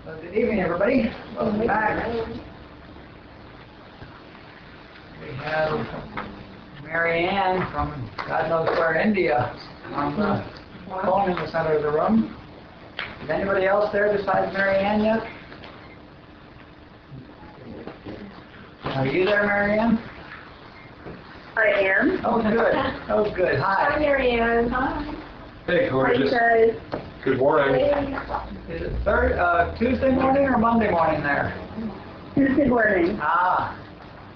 Well, good evening, everybody. Welcome back. We have Mary Ann from God knows where, India, on the phone in the center of the room. Is anybody else there besides Mary Ann yet? Are you there, Mary Ann? I am. Oh, good. Oh, good. Hi. Hi, Mary Ann. Hi. Hey, gorgeous. Hi, you guys. Good morning. Is it Tuesday morning or Monday morning there? Tuesday morning. Ah,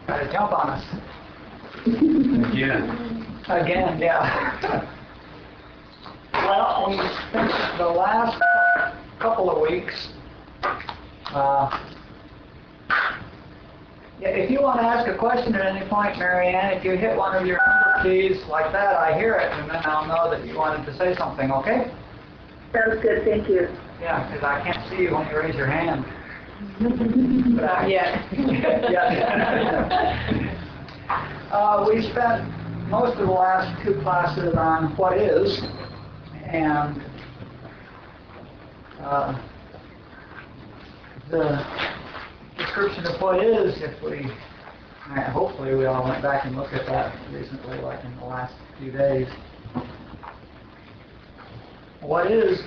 got to jump on us. Again, yeah. Well, we spent the last couple of weeks. Yeah, if you want to ask a question at any point, Mary Ann, if you hit one of your number keys like that, I hear it, and then I'll know that you wanted to say something, okay? Sounds good, thank you. Yeah, because I can't see you when you raise your hand. Not yet. We spent most of the last two classes on what is, and the description of what is, hopefully we all went back and looked at that recently, like in the last few days. What is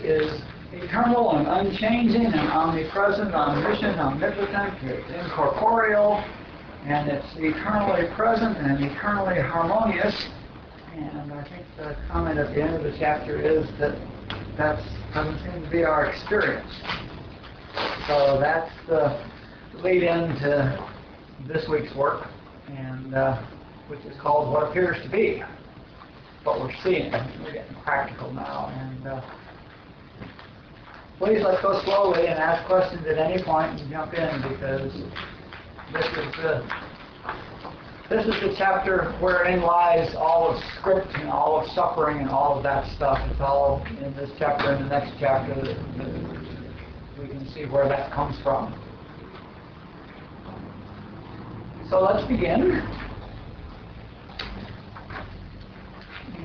eternal and unchanging and omnipresent, omniscient, omnipotent, it's incorporeal, and it's eternally present and eternally harmonious. And I think the comment at the end of the chapter is that doesn't seem to be our experience. So that's the lead into this week's work, and which is called What Appears to Be. What we're seeing. We're getting practical now, and please let's go slowly and ask questions at any point and jump in, because this is the chapter wherein lies all of script and all of suffering and all of that stuff. It's all in this chapter and the next chapter that we can see where that comes from. So let's begin.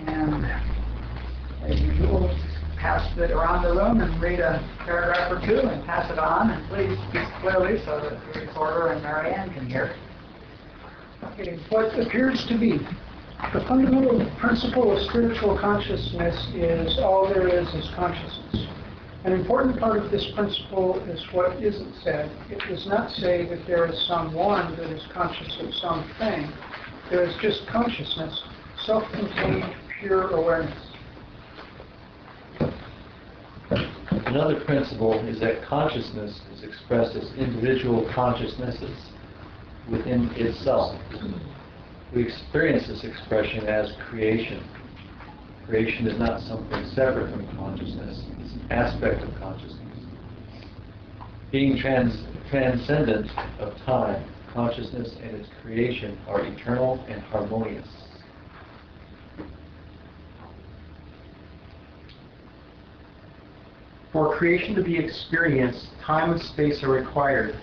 And as usual, pass it around the room and read a paragraph or two and pass it on. And please speak clearly so that the recorder and Mary Ann can hear. Okay, what appears to be. The fundamental principle of spiritual consciousness is all there is consciousness. An important part of this principle is what isn't said. It does not say that there is someone that is conscious of something. There is just consciousness, self-contained, pure awareness. Another principle is that consciousness is expressed as individual consciousnesses within itself. We experience this expression as creation. Creation is not something separate from consciousness. It's an aspect of consciousness. Being transcendent of time, consciousness and its creation are eternal and harmonious. For creation to be experienced, time and space are required.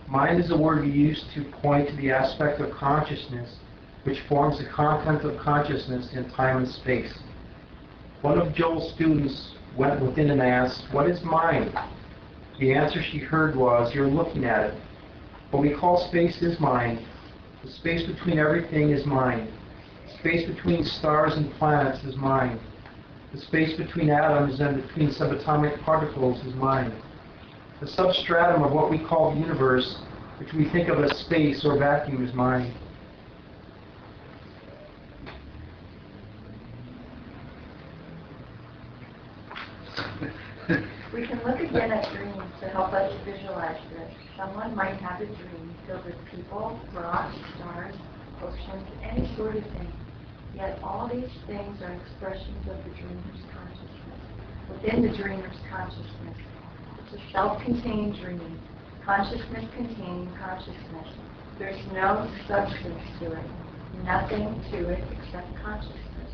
Mind is a word we use to point to the aspect of consciousness which forms the content of consciousness in time and space. One of Joel's students went within and asked, "What is mind?" The answer she heard was, "You're looking at it. What we call space is mind. The space between everything is mind. Space between stars and planets is mind. The space between atoms and between subatomic particles is mind. The substratum of what we call the universe, which we think of as space or vacuum, is mind." We can look again at dreams to help us visualize this. Someone might have a dream filled with people, rocks, stars, oceans, any sort of thing. Yet all these things are expressions of the dreamer's consciousness. Within the dreamer's consciousness, it's a self-contained dream, consciousness containing consciousness. There's no substance to it, nothing to it except consciousness.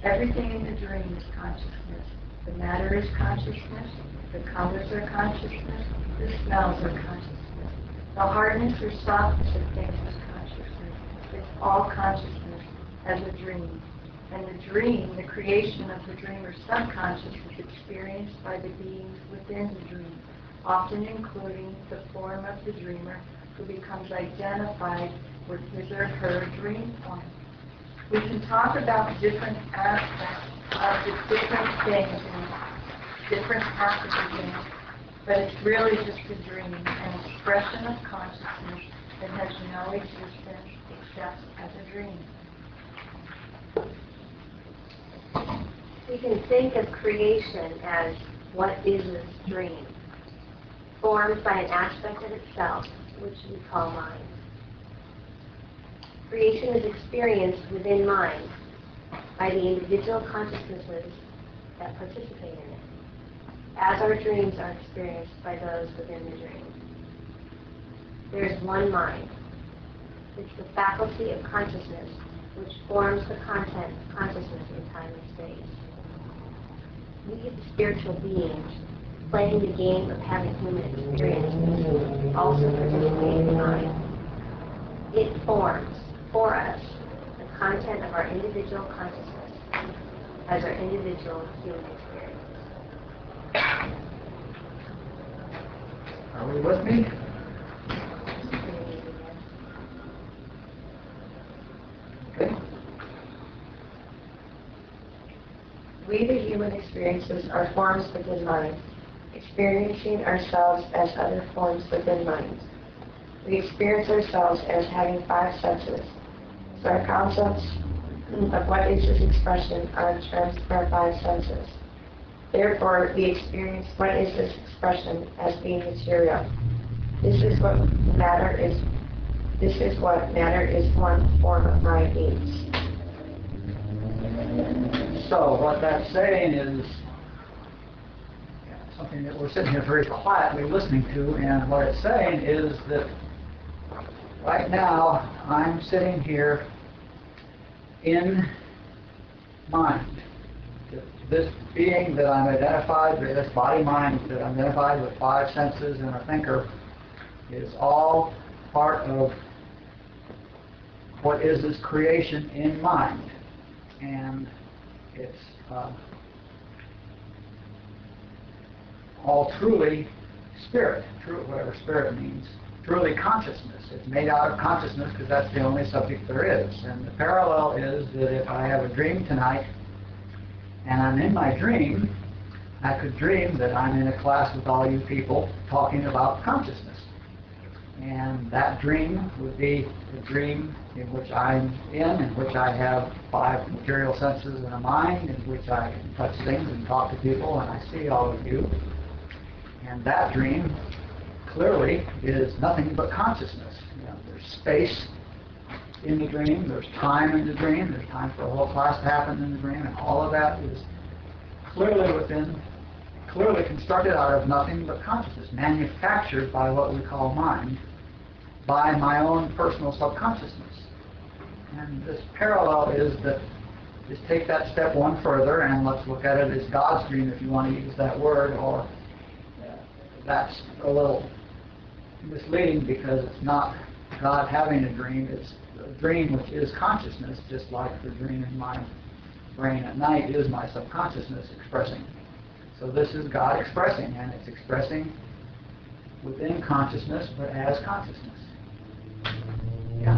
Everything in the dream is consciousness. The matter is consciousness, the colors are consciousness, the smells are consciousness. The hardness or softness of things is consciousness. It's all consciousness as a dream. And the dream, the creation of the dreamer's subconscious, is experienced by the beings within the dream. often including the form of the dreamer who becomes identified with his or her dream form. We can talk about different aspects of the different things and different parts of the dream, but it's really just a dream, an expression of consciousness that has no existence except as a dream. We can think of creation as what is this dream, formed by an aspect of itself, which we call mind. Creation is experienced within mind by the individual consciousnesses that participate in it, as our dreams are experienced by those within the dream. There is one mind. It's the faculty of consciousness which forms the content of consciousness in time and space. We, the spiritual beings, playing the game of having human experiences, also participate in mind. It forms, for us, the content of our individual consciousness as our individual human experience. Are we with me? Okay. We, the human experiences, are forms within mind, experiencing ourselves as other forms within mind. We experience ourselves as having 5 senses, so our concepts of what is this expression are in terms of our 5 senses. Therefore, we experience what is this expression as being material. This is what matter is. This is what matter is one form of mind means. So what that's saying is something that we're sitting here very quietly listening to, and what it's saying is that right now I'm sitting here in mind. This being that I'm identified with, this body-mind that I'm identified with 5 senses and a thinker, is all part of what is this creation in mind. And it's all truly spirit, whatever spirit means, truly consciousness. It's made out of consciousness because that's the only subject there is. And the parallel is that if I have a dream tonight and I'm in my dream, I could dream that I'm in a class with all you people talking about consciousness. And that dream would be the dream in which I'm in which I have 5 material senses and a mind, in which I can touch things and talk to people, and I see all of you. And that dream clearly is nothing but consciousness. You know, there's space in the dream, there's time in the dream, there's time for a whole class to happen in the dream, and all of that is clearly constructed out of nothing but consciousness, manufactured by what we call mind, by my own personal subconsciousness. And this parallel is that, just take that step one further and let's look at it as God's dream, if you want to use that word, or that's a little misleading because it's not God having a dream, it's a dream which is consciousness, just like the dream in my brain at night is my subconsciousness expressing. So this is God expressing, and it's expressing within consciousness, but as consciousness. Yeah.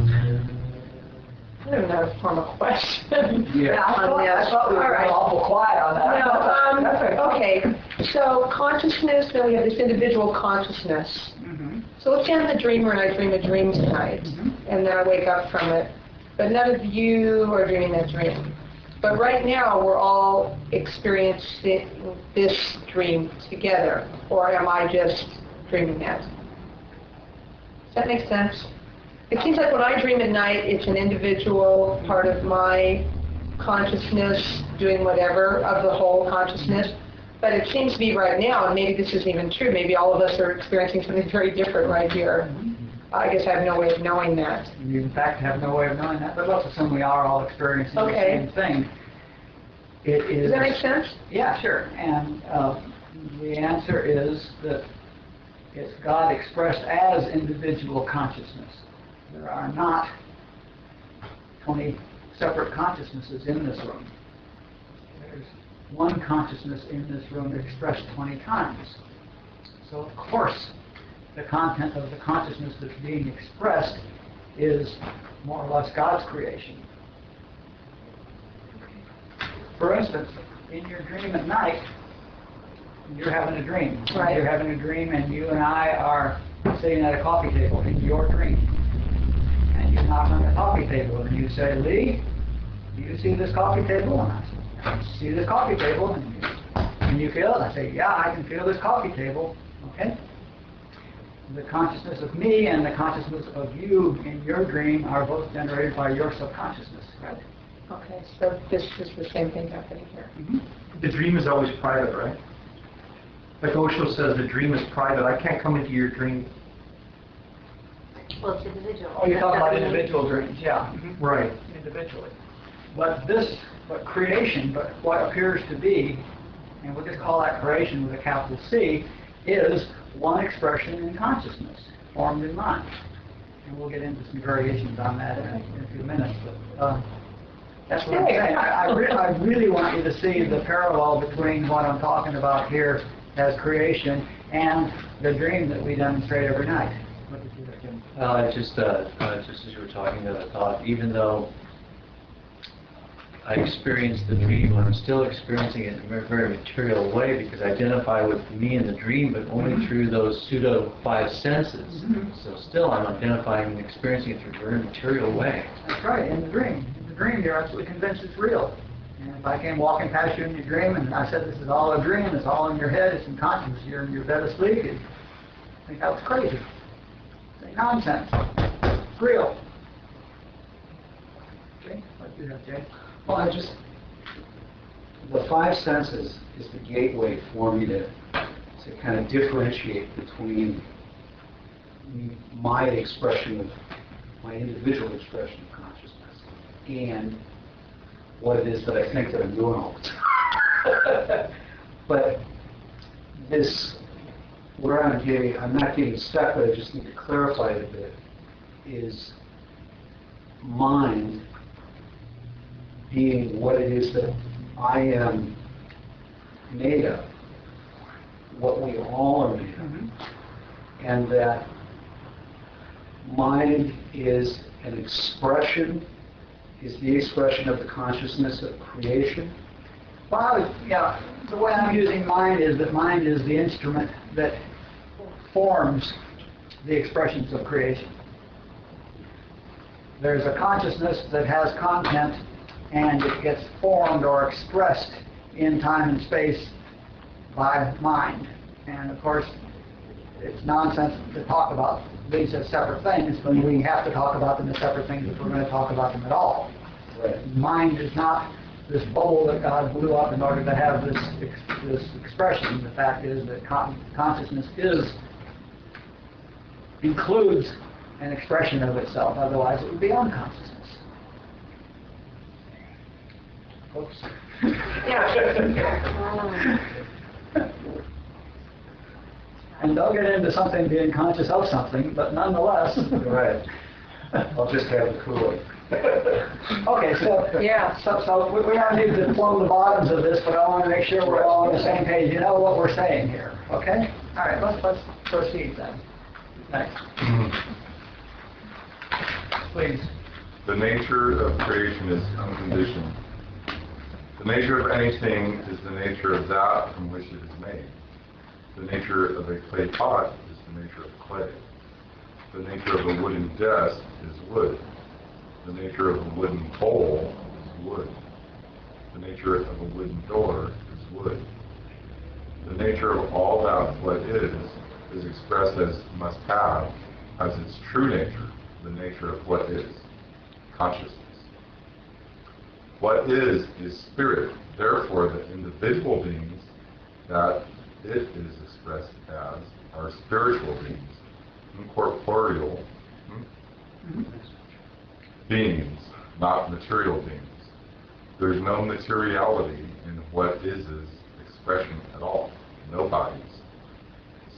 I don't know if form a question. Yeah. I thought we were awful quiet on that. No, okay. So consciousness, now we have this individual consciousness. Mm-hmm. So let's say I'm the dreamer and I dream a dream tonight, and then I wake up from it. But none of you are dreaming that dream. But right now we're all experiencing this dream together. Or am I just dreaming that? Does that make sense? It seems like when I dream at night, it's an individual part of my consciousness doing whatever of the whole consciousness. But it seems to be right now, and maybe this isn't even true, maybe all of us are experiencing something very different right here. I guess I have no way of knowing that. You, in fact, have no way of knowing that, but let's assume we are all experiencing the same thing. It is, Does that make sense? Yeah, sure. And the answer is that it's God expressed as individual consciousness. There are not 20 separate consciousnesses in this room. There's one consciousness in this room expressed 20 times. So of course, the content of the consciousness that's being expressed is more or less God's creation. For instance, in your dream at night, you're having a dream. Right. You're having a dream, and you and I are sitting at a coffee table in your dream. And you knock on the coffee table, and you say, Lee, do you see this coffee table? And I say, I see this coffee table. And you feel it? I say, yeah, I can feel this coffee table. Okay? The consciousness of me and the consciousness of you in your dream are both generated by your subconsciousness, right? Okay, so this is the same thing happening here. The dream is always private, right? Like Osho says, the dream is private. I can't come into your dream. Well, it's individual. Oh, you're talking about individual dreams, yeah. Right. Individually. But creation, but what appears to be, and we'll just call that creation with a capital C, is one expression in consciousness, formed in mind. And we'll get into some variations on that in a few minutes. But that's what I'm saying. I really want you to see the parallel between what I'm talking about here as creation and the dream that we demonstrate every night. What did you think, Jim? Just as you were talking there, I thought, even though I experienced the dream, I'm still experiencing it in a very material way because I identify with me in the dream, but only through those pseudo five senses. So still I'm identifying and experiencing it through a very material way. That's right, in the dream. In the dream, you're absolutely convinced it's real. And if I came walking past you in your dream and I said this is all a dream, it's all in your head, it's in consciousness, you're in your bed asleep, you'd think that was crazy. Say nonsense. It's real. Okay, what do you have, Jay? Well, the five senses is the gateway for me to kind of differentiate between my expression of, my individual expression of consciousness and what it is that I think that I'm doing all the time. But where I'm not getting stuck, but I just need to clarify it a bit, is mind being what it is that I am made of, what we all are made of, and that mind is an expression, is the expression of the consciousness of creation. Well, yeah, the way I'm using mind is that mind is the instrument that forms the expressions of creation. There's a consciousness that has content and it gets formed or expressed in time and space by mind. And of course, it's nonsense to talk about these as separate things when we have to talk about them as separate things if we're going to talk about them at all. Right. Mind is not this bubble that God blew up in order to have this expression. The fact is that consciousness includes an expression of itself, otherwise it would be unconsciousness. Oops. And they'll get into something being conscious of something, but nonetheless. Right. I'll just have the Kool-Aid. Okay, so we don't need to plumb the bottoms of this, but I want to make sure we're all on the same page. You know what we're saying here, okay? All right, let's proceed then. Next. Please. The nature of creation is unconditioned. The nature of anything is the nature of that from which it is made. The nature of a clay pot is the nature of clay. The nature of a wooden desk is wood. The nature of a wooden bowl is wood. The nature of a wooden door is wood. The nature of all that what is expressed as must have as its true nature, the nature of what is, consciousness. What is spirit. Therefore, the individual beings that it is expressed as are spiritual beings, incorporeal beings, not material beings. There's no materiality in what is expression at all. No bodies.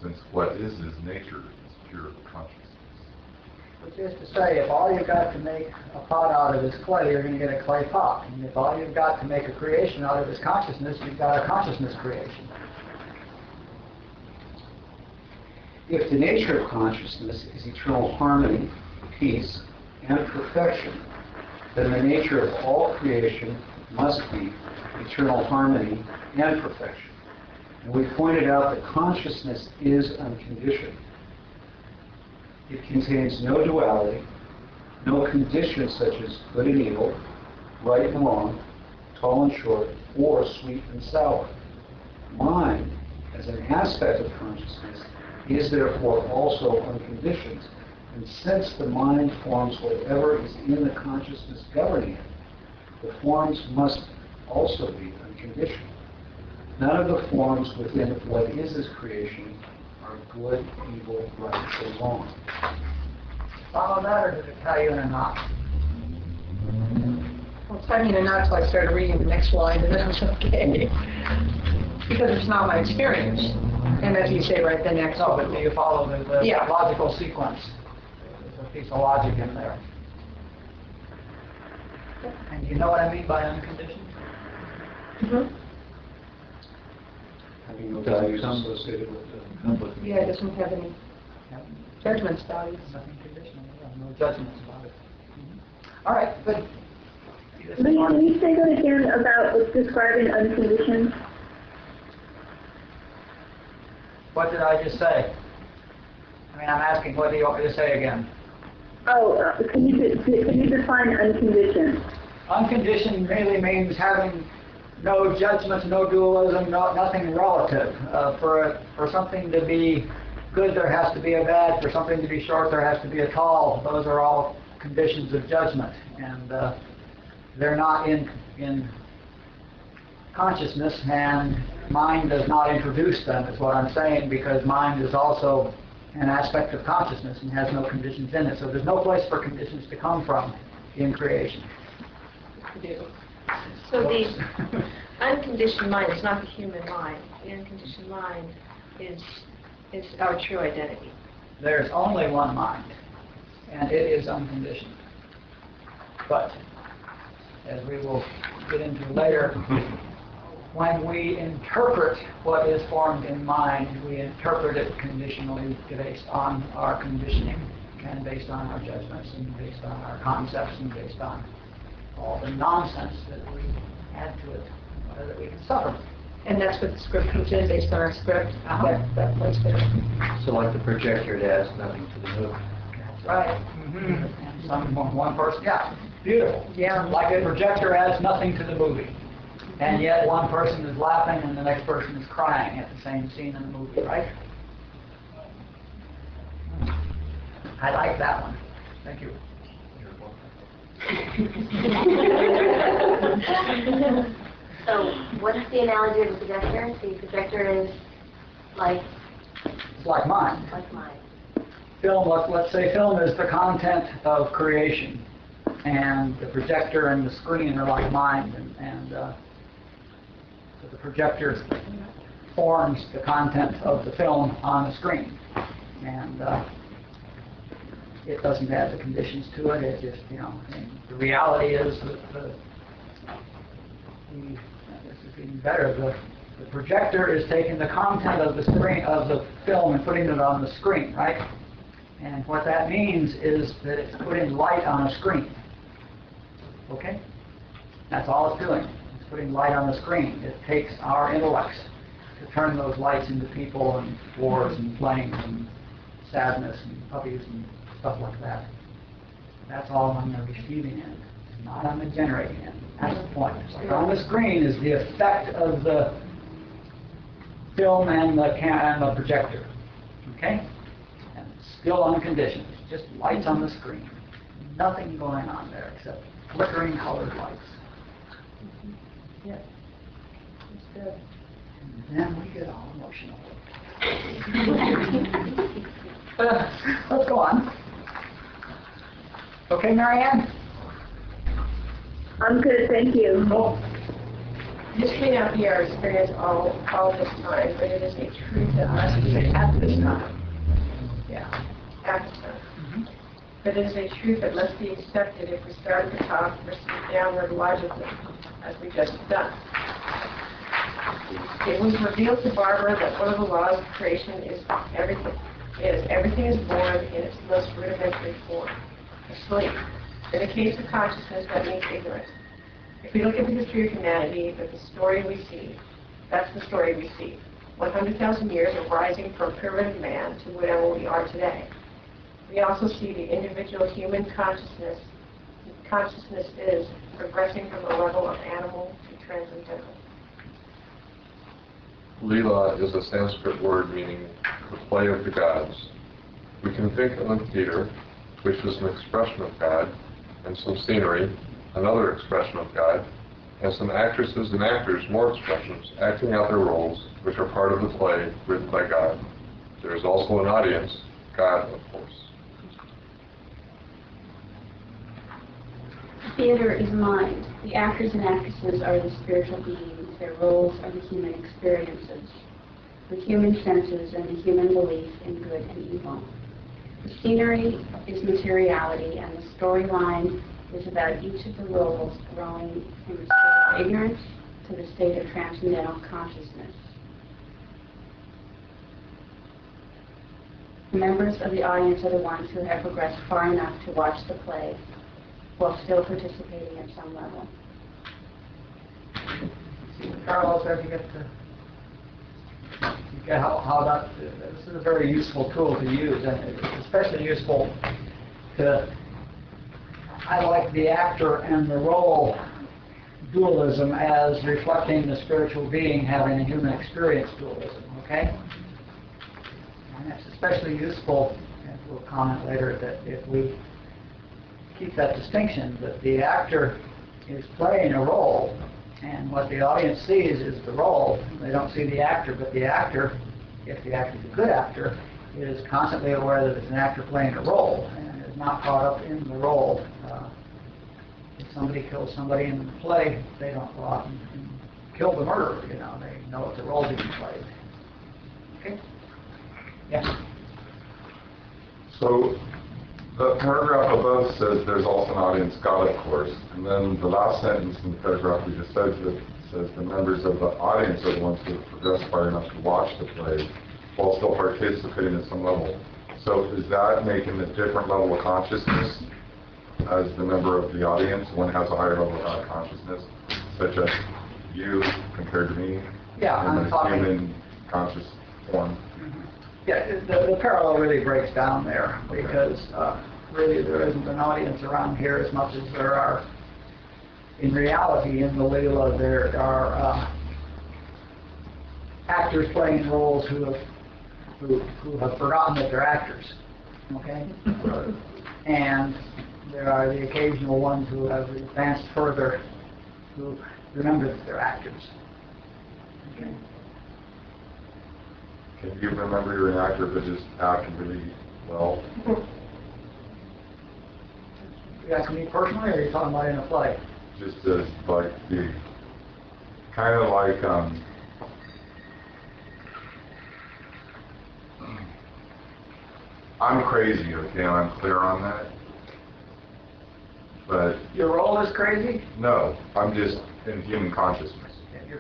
Since what is nature is pure consciousness. Which is to say, if all you've got to make a pot out of is clay, you're going to get a clay pot. And if all you've got to make a creation out of is consciousness, you've got a consciousness creation. If the nature of consciousness is eternal harmony, peace, and perfection, then the nature of all creation must be eternal harmony and perfection. And we pointed out that consciousness is unconditioned. It contains no duality, no conditions such as good and evil, right and wrong, tall and short, or sweet and sour. Mind, as an aspect of consciousness, is therefore also unconditioned. And since the mind forms whatever is in the consciousness governing it, the forms must also be unconditioned. None of the forms within what is as creation are good, evil, right, or wrong. Follow that, or did it tell you in a knot? Well, it's funny enough until I started reading the next line, and then I was okay. Because it's not my experience. And as you say, right, the next No, but do you follow the Yeah. logical sequence? There's a piece of logic in there. And you know what I mean by unconditioned? Mhm. Having no values associated with the conflict. Yeah, it doesn't have any judgments, values. Nothing conditional, no judgments about it. All right, good. Lee, can you say that again about what's describing unconditioned? What did I just say? I mean, I'm asking, what do you want me to say again? Oh, can you define unconditioned? Unconditioned really means having no judgments, no dualism, nothing relative. For something to be good, there has to be a bad. For something to be short, there has to be a tall. Those are all conditions of judgment, and they're not in consciousness, and mind does not introduce them, is what I'm saying, because mind is also an aspect of consciousness and has no conditions in it. So there's no place for conditions to come from in creation. So the unconditioned mind is not the human mind. The unconditioned mind is our true identity. There's only one mind, and it is unconditioned. But, as we will get into later, when we interpret what is formed in mind, we interpret it conditionally based on our conditioning, and based on our judgments, and based on our concepts, and based on all the nonsense that we add to it, that we can suffer. And that's what the script comes in, based on our script. That plays there. So like the projector, it adds nothing to the movie. That's right. And one person, yeah, beautiful. Yeah. Like a projector adds nothing to the movie. And yet one person is laughing and the next person is crying at the same scene in the movie, right? I like that one. Thank you. So, what's the analogy of the projector? The projector is like It's like mine. mine. Film, let's say film is the content of creation. And the projector and the screen are like mine. And so the projector forms the content of the film on the screen. And it doesn't add the conditions to it. It just, and the reality is that this is even better. The projector is taking the content of the screen, of the film, and putting it on the screen, right? And what that means is that it's putting light on a screen. Okay? That's all it's doing. It's putting light on the screen. It takes our intellects to turn those lights into people and wars and flames and sadness and puppies and stuff like that. That's all on the receiving end, not on the generating end. That's the point. Like on the screen is the effect of the film and the projector. Okay? And it's still unconditioned. It's just lights on the screen. Nothing going on there except flickering colored lights. Yeah. That's good. And then we get all emotional. Let's go on. Okay, Marianne? I'm good, thank you. Cool. This may not be our experience all this time, but it is a truth that must be at this time. Yeah, at this time. But it is a truth that must be accepted if we start at the top versus downward logically, as we just done. It was revealed to Barbara that one of the laws of creation is everything everything is born in its most rudimentary form, asleep. In the case of consciousness, that means ignorant. If we look at the history of humanity, the story we see, that's the story we see. 100,000 years of rising from primitive man to whatever we are today. We also see the individual human consciousness. Consciousness is progressing from the level of animal to transcendental. Leelaa is a Sanskrit word meaning the play of the gods. We can think of a theater, which is an expression of God, and some scenery, another expression of God, and some actresses and actors, more expressions, acting out their roles, which are part of the play written by God. There is also an audience, God, of course. Theater is mind. The actors and actresses are the spiritual beings. Their roles are the human experiences, the human senses, and the human belief in good and evil. The scenery is materiality, and the storyline is about each of the roles growing from the state of ignorance to the state of transcendental consciousness. The members of the audience are the ones who have progressed far enough to watch the play while still participating at some level. Carlos, as you get how that, this is a very useful tool to use, and it's especially useful to, I like the actor and the role dualism as reflecting the spiritual being having a human experience dualism, okay? And it's especially useful, and we'll comment later, that if we keep that distinction, that the actor is playing a role, and what the audience sees is the role. They don't see the actor, but the actor, if the actor is a good actor, is constantly aware that it's an actor playing a role, and is not caught up in the role. If somebody kills somebody in the play, they don't go out and kill the murderer, you know. They know it's a role being played. Okay? Yeah. So the paragraph above says there's also an audience, God, of course. And then the last sentence in the paragraph we just said says the members of the audience are the ones who have progressed far enough to watch the play while still participating at some level. So is that making a different level of consciousness as the member of the audience? One has a higher level of consciousness, such as you compared to me, Yeah, in I'm the talking. human conscious form. Yeah, the parallel really breaks down there, because really there isn't an audience around here as much as there are in reality. In the Leelaa, there are actors playing roles who have forgotten that they're actors, okay? And there are the occasional ones who have advanced further, who remember that they're actors. Okay. Can you remember you're an actor but just act really well? You asking me personally, or are you talking about in a play? Just as like the kind of like I'm crazy, okay, I'm clear on that. But Your role is crazy? no, I'm just in human consciousness. Your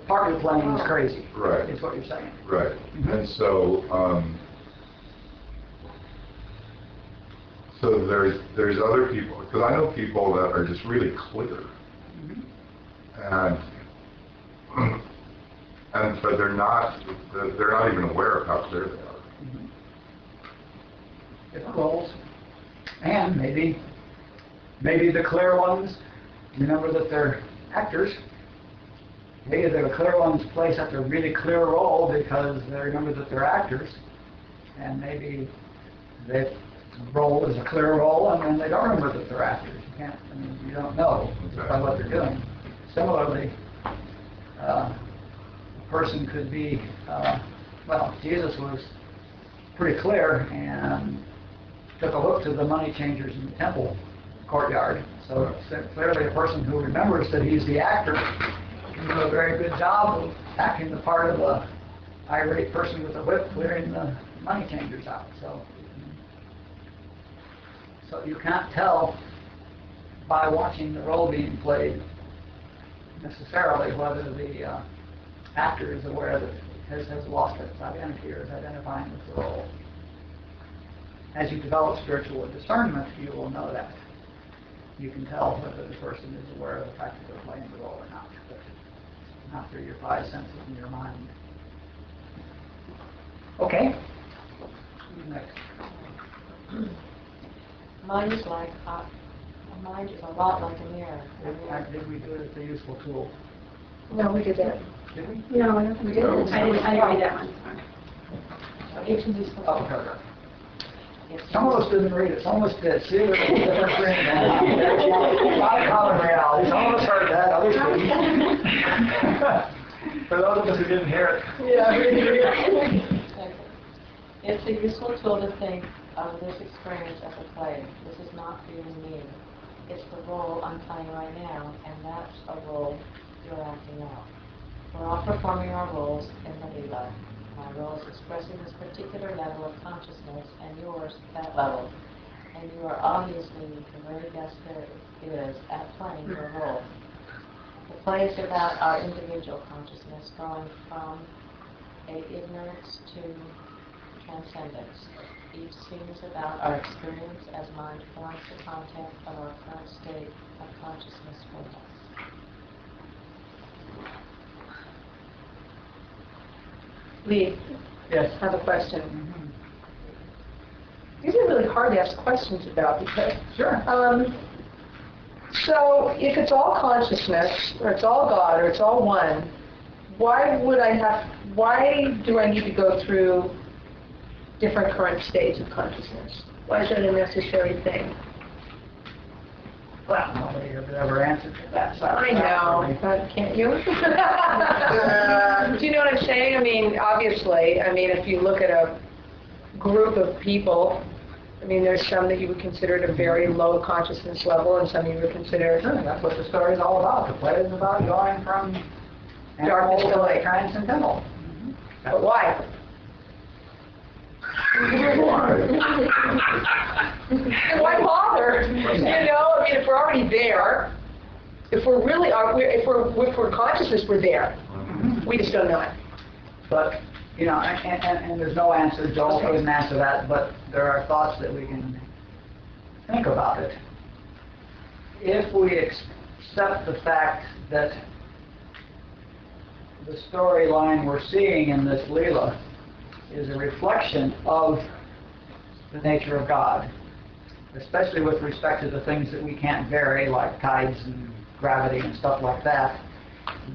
part of playing is crazy. Right. Is what you're saying. Right. And so so there's other people, because I know people that are just really clear. And but they're not even aware of how clear they are. Different roles. And maybe the clear ones remember that they're actors. Maybe the clear ones play such a really clear role because they remember that they're actors. And maybe their role is a clear role, and then they don't remember that they're actors. You don't know by what they're doing. Similarly, a person could be, Jesus was pretty clear and took a hook to the money changers in the temple courtyard. So clearly a person who remembers that he's the actor can do a very good job of acting the part of a irate person with a whip clearing the money changers out. So you can't tell by watching the role being played necessarily whether the actor is aware that has lost its identity or is identifying with the role. as you develop spiritual discernment, you will know that. You can tell whether the person is aware of the fact that they're playing the role or not, but not through your five senses and your mind. Okay. Who's next? Mind is a lot like a mirror. Did we do it as a useful tool? No, we did that. Did we? No, I don't think we did. I didn't read that one. It's a useful Oh, paragraph. Some of us didn't read it. Some of us did. See, there's a different screen. There's a lot of common reality. Some of us heard that, others didn't. For those of us who didn't hear it. It's a useful tool to think of this experience as a play. This is not you and me. It's the role I'm playing right now, and that's a role you're acting out. We're all performing our roles in the Leelaa. My role is expressing this particular level of consciousness, and yours that level. And you are obviously the very best there is at playing your role. The play is about our individual consciousness going from ignorance to transcendence. Each scene is about our experience as mind forms the content of our current state of consciousness with us. Lee, Yes. I have a question. These are really hard to ask questions about because. Sure. So if it's all consciousness, or it's all God, or it's all one, why do I need to go through different current states of consciousness? Why is that a necessary thing? Well, nobody has ever answered that. So I know, but can't you? Do you know what I'm saying? I mean, obviously, if you look at a group of people, there's some that you would consider at a very low consciousness level, and some you would consider... Sure, that's what the story is all about. The play is about going from darkness to light. Transcendental. But why? Why bother? If we're already there, if we're really, if we're consciousness, we're there. We just don't know it. But, and there's no answer. Joel couldn't answer that, but there are thoughts that we can think about it. If we accept the fact that the storyline we're seeing in this Leelaa is a reflection of the nature of God, especially with respect to the things that we can't vary, like tides and gravity and stuff like that,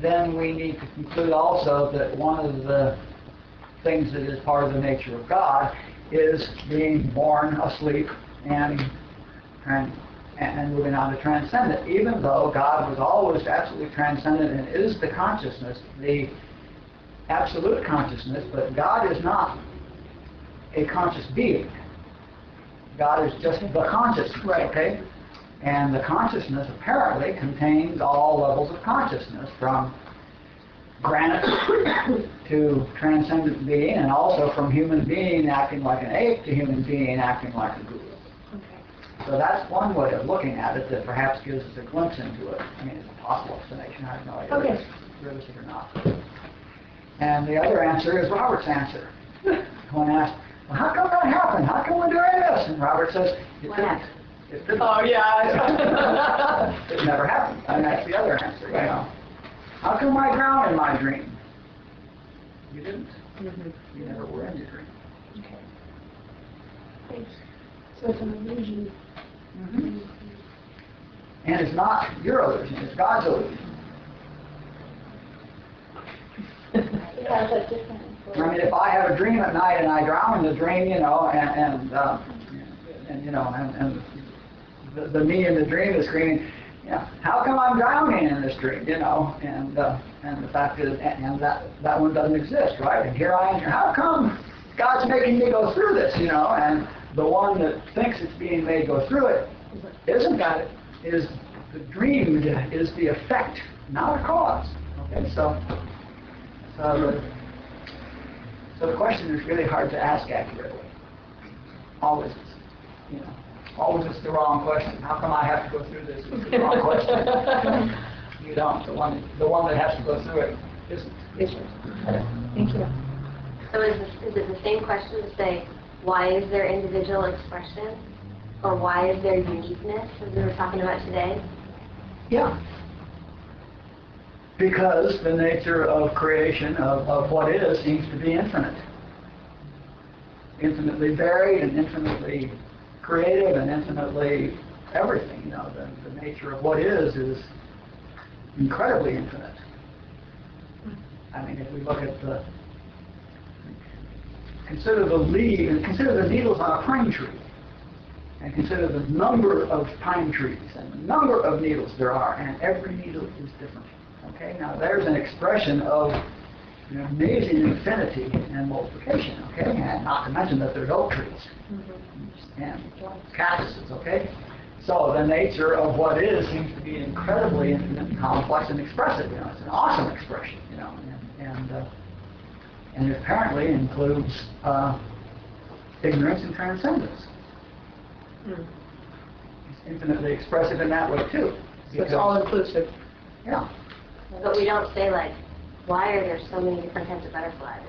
then we need to conclude also that one of the things that is part of the nature of God is being born asleep and moving on to transcendent, even though God was always absolutely transcendent and is the consciousness, the absolute consciousness, but God is not a conscious being. God is just the consciousness, okay? And the consciousness apparently contains all levels of consciousness, from granite to transcendent being, and also from human being acting like an ape to human being acting like a guru. So that's one way of looking at it that perhaps gives us a glimpse into it. It's a possible explanation. I have no idea if it's realistic or not. And the other answer is Robert's answer. When asked, well, how come that happened? How come we're doing this? And Robert says, it didn't. It didn't. Oh, yeah. It never happened. And that's the other answer, How come I drowned in my dream? You didn't. You never were in your dream. Okay. Thanks. So it's an illusion. And it's not your illusion, it's God's illusion. Yeah, that's different. If I have a dream at night and I drown in the dream, and the me in the dream is screaming, how come I'm drowning in this dream, and the fact is, and that one doesn't exist, right? And here I am, how come God's making me go through this, and the one that thinks it's being made go through it isn't that, is the dream is the effect, not a cause. Okay, so the question is really hard to ask accurately. Always is, always it's the wrong question. How come I have to go through this? It's the wrong question. You don't. The one that has to go through it isn't. Thank you. So is it the same question to say, why is there individual expression? Or why is there uniqueness, as we were talking about today? Yeah. Because the nature of creation, of what is, seems to be infinite. Infinitely varied and infinitely creative and infinitely everything. You know, the nature of what is incredibly infinite. I mean, if we look at consider the leaf and consider the needles on a pine tree, and consider the number of pine trees and the number of needles there are, and every needle is different. Okay, now there's an expression of amazing infinity and multiplication. Okay, and not to mention that there's oak trees and cactuses. Okay, so the nature of what is seems to be incredibly infinite, and complex, and expressive. You know, it's an awesome expression. You know, and it apparently includes ignorance and transcendence. It's infinitely expressive in that way too. So it's all inclusive. Yeah. But we don't say like, why are there so many different kinds of butterflies?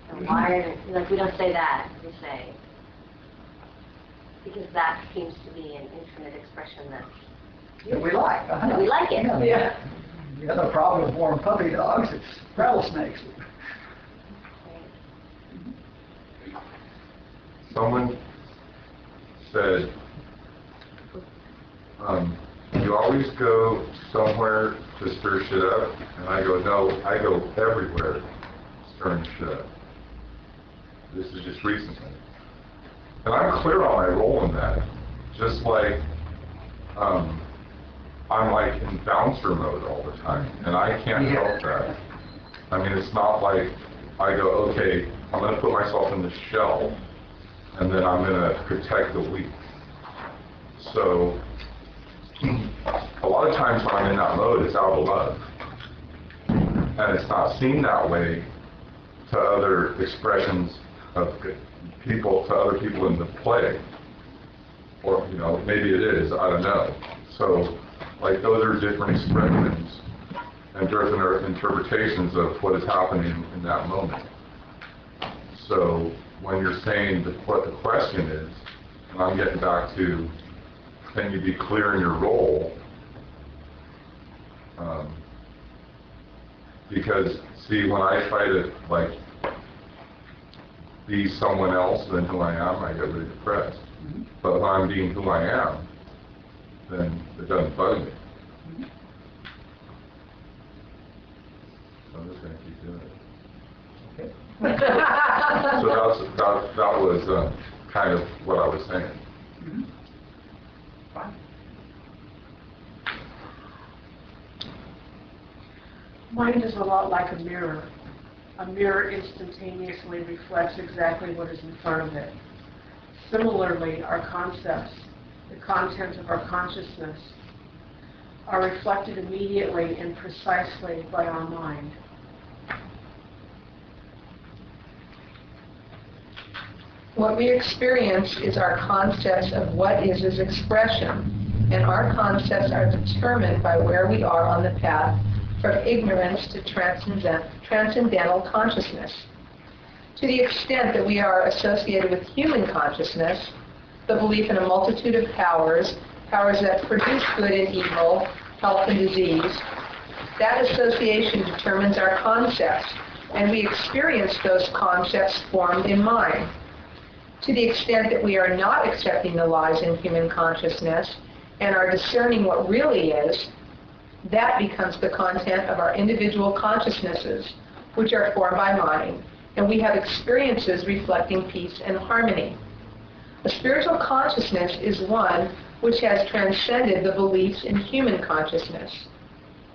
And why are there, like, we don't say that. We say, because that seems to be an infinite expression that we like. that we like it. Yeah. The other problem with warm puppy dogs, it's rattlesnakes. Someone said, you always go somewhere to stir shit up, and I go, no, I go everywhere stirring shit up. This is just recently. And I'm clear on my role in that. Just like I'm like in bouncer mode all the time, and I can't help that. I mean, it's not like I go, okay, I'm going to put myself in the shell, and then I'm going to protect the weak. So a lot of times when I'm in that mode, it's out of love. And it's not seen that way to other expressions of people, to other people in the play. Or, you know, maybe it is, I don't know. So, like, those are different expressions and different interpretations of what is happening in that moment. So, when you're saying what the question is, and I'm getting back to, can you be clear in your role? Because, see, when I try to, like, be someone else than who I am, I get really depressed. But when I'm being who I am, then it doesn't bug me. So I'm just going to keep doing it. So that was kind of what I was saying. Fine. Mind is a lot like a mirror. A mirror instantaneously reflects exactly what is in front of it. Similarly, our concepts, the content of our consciousness, are reflected immediately and precisely by our mind. What we experience is our concepts of what is as expression, and our concepts are determined by where we are on the path from ignorance to transcendental consciousness. To the extent that we are associated with human consciousness, the belief in a multitude of powers that produce good and evil, health and disease, that association determines our concepts, and we experience those concepts formed in mind. To the extent that we are not accepting the lies in human consciousness and are discerning what really is, that becomes the content of our individual consciousnesses, which are formed by mind, and we have experiences reflecting peace and harmony. A spiritual consciousness is one which has transcended the beliefs in human consciousness.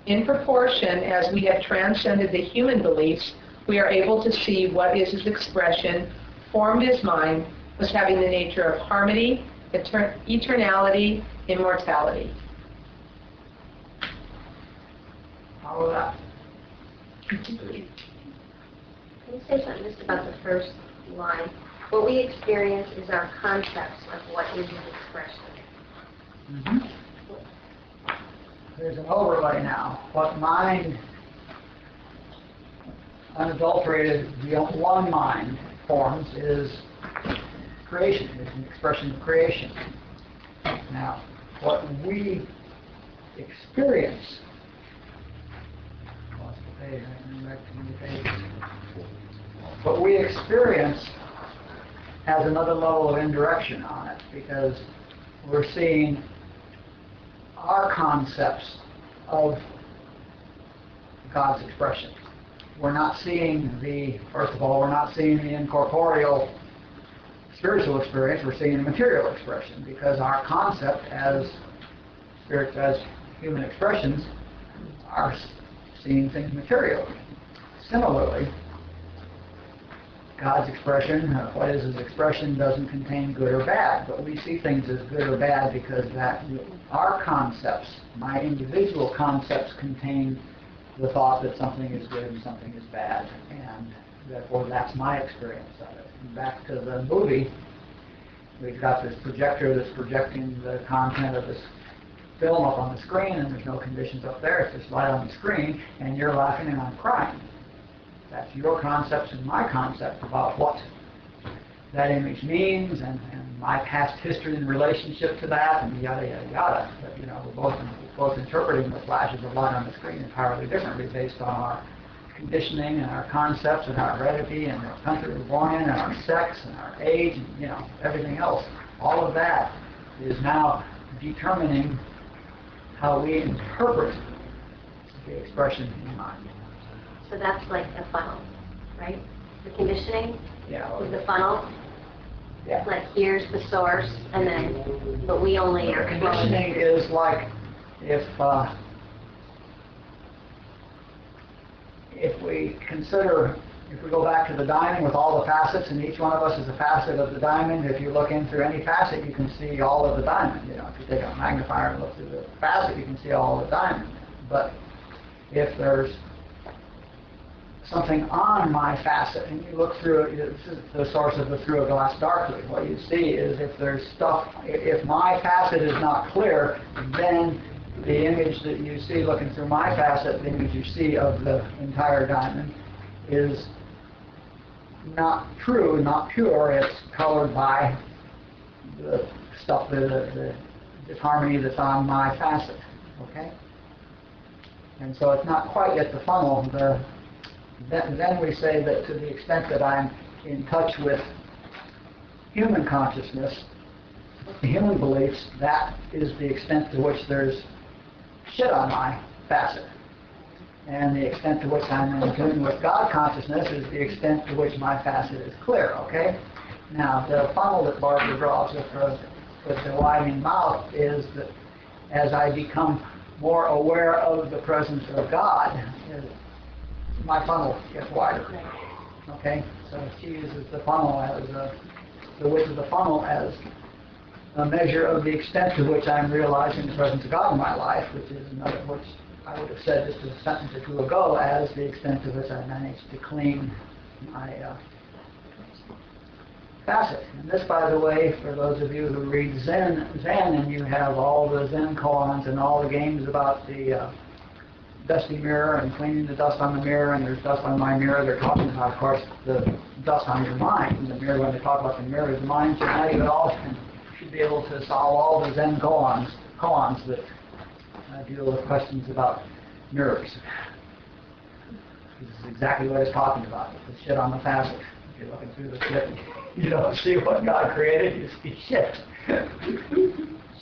In proportion as we have transcended the human beliefs, we are able to see what is as expression, formed as mind, as having the nature of harmony, eternality, immortality. How about that? Can you say something just about the first line? What we experience is our concepts of what is an expression. There's an overlay now. What mind, unadulterated, the one mind forms is creation. It's an expression of creation. Now, what we experience, lost the page, I can back to the page. What we experience has another level of indirection on it, because we're seeing our concepts of God's expression. We're not seeing first of all, we're not seeing the incorporeal spiritual experience, we're seeing the material expression, because our concept as spirits, as human expressions, are seeing things materially. Similarly, God's expression, what is His expression, doesn't contain good or bad, but we see things as good or bad because our concepts, my individual concepts, contain the thought that something is good and something is bad, and therefore that's my experience of it. And back to the movie, we've got this projector that's projecting the content of this film up on the screen, and there's no conditions up there, it's just light on the screen, and you're laughing and I'm crying. That's your concepts and my concept about what that image means, and my past history in relationship to that, and yada, yada, yada. But, we're both interpreting the flashes of light on the screen entirely differently based on our conditioning and our concepts and our heredity and the country we're born in and our sex and our age and, everything else. All of that is now determining how we interpret the expression in mind. So that's like a funnel, right? The conditioning is the funnel. Yeah. Like here's the source, and then, but we only are conditioning is like if we go back to the diamond with all the facets, and each one of us is a facet of the diamond. If you look in through any facet, you can see all of the diamond. If you take a magnifier and look through the facet, you can see all of the diamond. But if there's something on my facet, and you look through it, this is the source of the through a glass darkly. What you see is if there's stuff, if my facet is not clear, then the image that you see looking through my facet, the image you see of the entire diamond, is not true, not pure. It's colored by the stuff, the disharmony that's on my facet. Okay? And so it's not quite yet the funnel. Then we say that to the extent that I'm in touch with human consciousness, human beliefs, that is the extent to which there's shit on my facet. And the extent to which I'm in tune with God consciousness is the extent to which my facet is clear, okay? Now, the funnel that Barbara draws with the widening mouth is that as I become more aware of the presence of God, my funnel gets wider. Okay? So she uses the funnel as the width of the funnel as a measure of the extent to which I'm realizing the presence of God in my life, which I would have said just a sentence or two ago as the extent to which I managed to clean my facet. And this, by the way, for those of you who read Zen, and you have all the Zen koans and all the games about the dusty mirror and cleaning the dust on the mirror, and there's dust on my mirror. They're talking about, of course, the dust on your mind. And the mirror, when they talk about the mirror, is the mind. So now you should be able to solve all the Zen koans that deal with questions about mirrors. This is exactly what it's talking about. The shit on the facet. If you're looking through the shit, you don't see what God created. You see shit.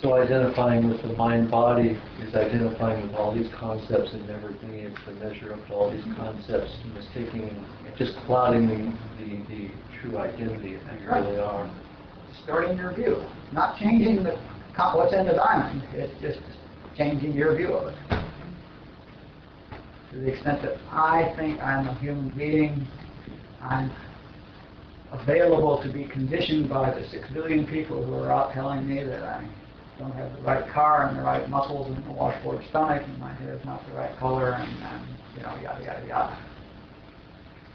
So identifying with the mind-body is identifying with all these concepts and never thinking it's the measure of all these concepts, mistaking, just clouding the true identity of who you really are. Distorting your view. Not changing what's in the diamond. It's just changing your view of it. To the extent that I think I'm a human being, I'm available to be conditioned by the 6 billion people who are out telling me that I don't have the right car and the right muscles and the washboard stomach and my hair is not the right color and yada, yada, yada.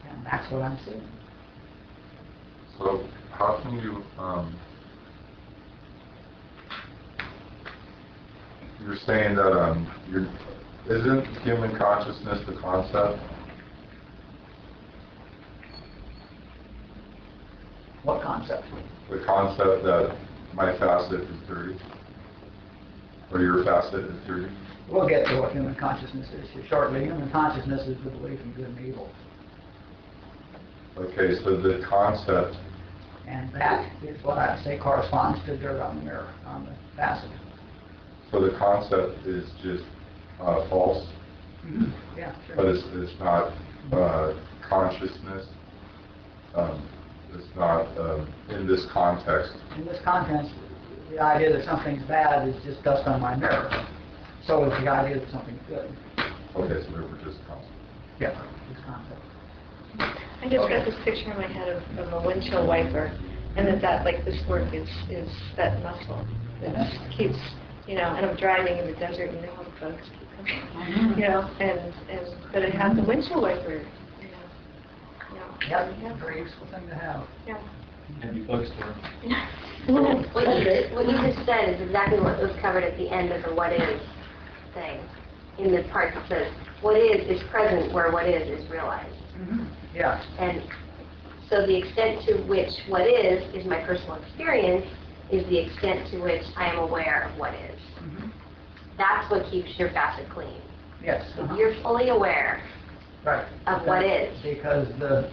And that's what I'm seeing. So how can you, you're saying that isn't human consciousness the concept? What concept? concept? The concept that my facet is dirty, or your facet is dirty. We'll get to what human consciousness is here shortly. Human consciousness is the belief in good and evil. Okay, so the concept, And that is what I say corresponds to dirt on the mirror, on the facet. so the concept is just false, Yeah, but sure. it's not consciousness. It's not in this context. In this context, the idea that something's bad is just dust on my mirror. So is the idea that something's good. Okay, so therefore just concept. Yeah, this concept. I just got this picture in my head of a windshield wiper, and that like this work is that muscle that keeps, and I'm driving in the desert, and all the bugs keep coming, and but it has the windshield wiper, Yeah, very useful thing to have. Yeah. Maybe bookstore. What you just said is exactly what was covered at the end of the what is thing. In the part that says, what is present where what is realized. Yeah. And so the extent to which what is my personal experience, is the extent to which I am aware of what is. That's what keeps your facet clean. Yes. If you're fully aware Right. of what is. Because the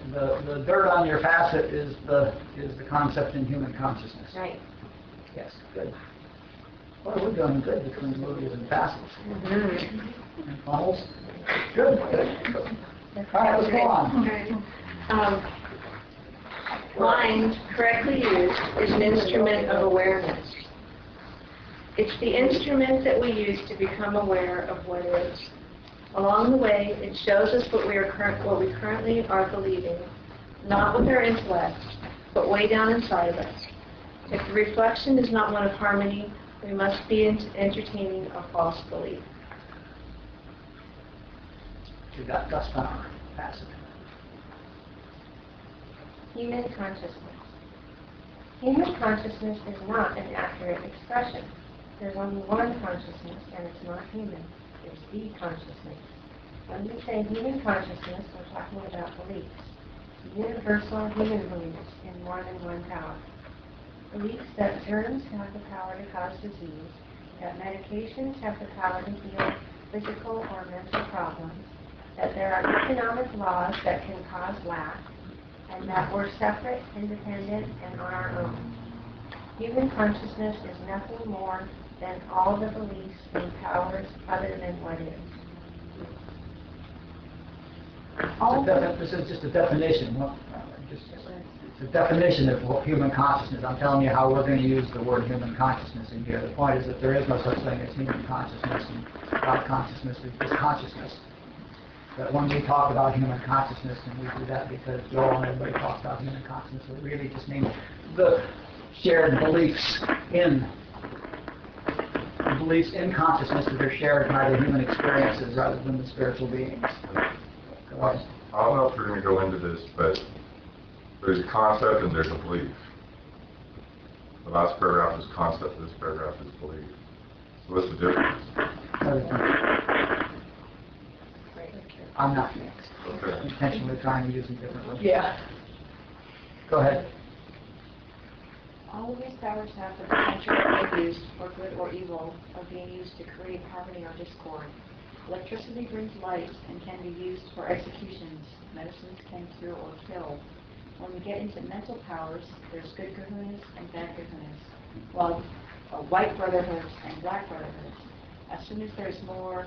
dirt on your facet is the concept in human consciousness. Right. Yes, good. Well, we're doing good between movies and facets. And funnels. Good, good. All right, let's go on. Mind, correctly used, is an instrument of awareness. It's the instrument that we use to become aware of what is. Along the way, it shows us what we currently are believing, not with our intellect, but way down inside of us. If the reflection is not one of harmony, we must be entertaining a false belief. You got dust on our facet. Human consciousness. Human consciousness is not an accurate expression. There's only one consciousness, and it's not human. It's the consciousness. When we say human consciousness, we're talking about beliefs. Universal human beliefs in more than one power. Beliefs that germs have the power to cause disease, that medications have the power to heal physical or mental problems, that there are economic laws that can cause lack, and that we're separate, independent, and on our own. Human consciousness is nothing more than all the beliefs and powers other than what is. This is just a definition. It's a definition of human consciousness. I'm telling you how we're going to use the word human consciousness in here. The point is that there is no such thing as human consciousness, and God consciousness is just consciousness. But when we talk about human consciousness, and we do that because Joel and everybody talks about human consciousness, it really just means the shared beliefs in consciousness that are shared by the human experiences rather than the spiritual beings. Go ahead. I don't know if we're going to go into this, but there's a concept and there's a belief. The last paragraph is concept, this paragraph is belief. So what's the difference? I'm not next. Okay. Intentionally trying to use them differently. Yeah. Go ahead. All of these powers have the potential to be used for good or evil, or being used to create harmony or discord. Electricity brings light and can be used for executions. Medicines can cure or kill. When we get into mental powers, there's good kahunas and bad kahunas, while white brotherhoods and black brotherhoods. As soon as there's more